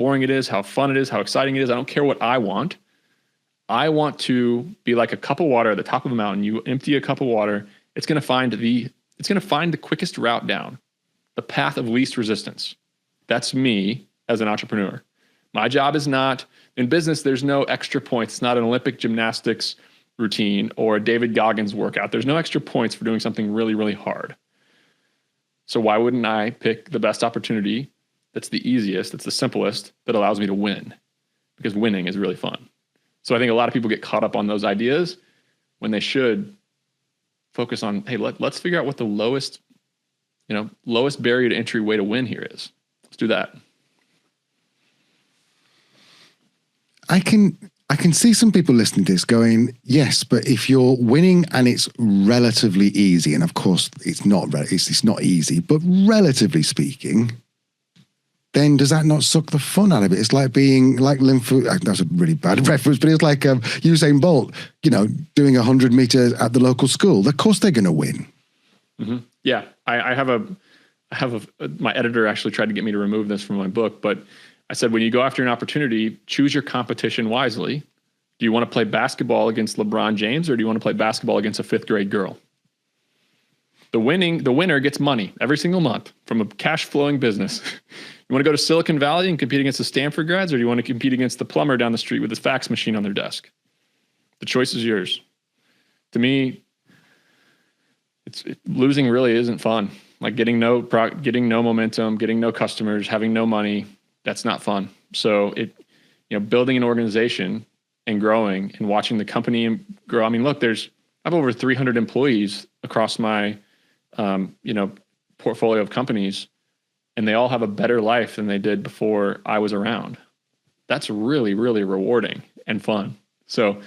boring it is, how fun it is, how exciting it is. I don't care what I want. I want to be like a cup of water at the top of a mountain. You empty a cup of water, it's going to find the quickest route down, the path of least resistance. That's me as an entrepreneur. My job is not, in business, there's no extra points. It's not an Olympic gymnastics routine or a David Goggins workout. There's no extra points for doing something really, really hard. So why wouldn't I pick the best opportunity that's the easiest, that's the simplest, that allows me to win? Because winning is really fun. So I think a lot of people get caught up on those ideas when they should focus on, hey, let's figure out what the lowest barrier to entry way to win here is. Let's do that. I can see some people listening to this going, yes, but if you're winning and it's relatively easy, and of course it's not easy, but relatively speaking, then does that not suck the fun out of it? It's like being like that's a really bad reference, but it's like Usain Bolt, doing 100 meters at the local school. Of course they're going to win. Mm-hmm. Yeah. I have my editor actually tried to get me to remove this from my book, but I said, when you go after an opportunity, choose your competition wisely. Do you want to play basketball against LeBron James, or do you want to play basketball against a 5th grade girl? The winner gets money every single month from a cash flowing business. You want to go to Silicon Valley and compete against the Stanford grads, or do you want to compete against the plumber down the street with his fax machine on their desk? The choice is yours. To me, losing really isn't fun. Like getting no momentum, getting no customers, having no money, that's not fun. So building an organization and growing and watching the company grow. I mean, look, I have over 300 employees across my portfolio of companies, and they all have a better life than they did before I was around. That's really, really rewarding and fun. So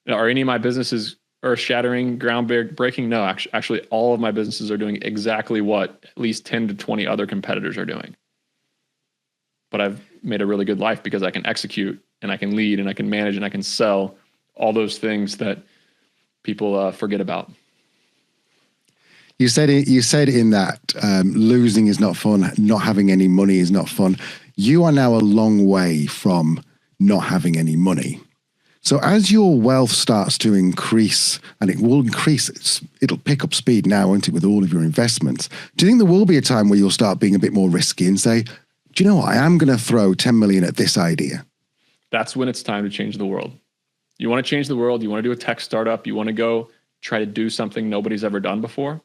are any of my businesses earth-shattering, groundbreaking? No, actually all of my businesses are doing exactly what at least 10 to 20 other competitors are doing. But I've made a really good life because I can execute and I can lead and I can manage and I can sell all those things that people forget about. You said in that losing is not fun, not having any money is not fun. You are now a long way from not having any money. So as your wealth starts to increase, and it will increase, it'll pick up speed now, won't it, with all of your investments. Do you think there will be a time where you'll start being a bit more risky and say, do you know what, I am going to throw 10 million at this idea? That's when it's time to change the world. You want to change the world, you want to do a tech startup, you want to go try to do something nobody's ever done before,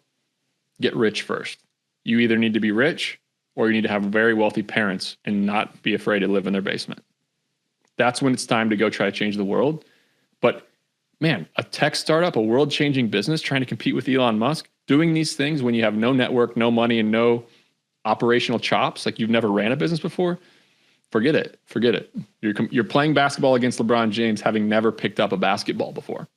get rich first. You either need to be rich or you need to have very wealthy parents and not be afraid to live in their basement. That's when it's time to go try to change the world. But man, a tech startup, a world-changing business, trying to compete with Elon Musk, doing these things when you have no network, no money, and no operational chops, like you've never ran a business before, forget it. You're playing basketball against LeBron James having never picked up a basketball before.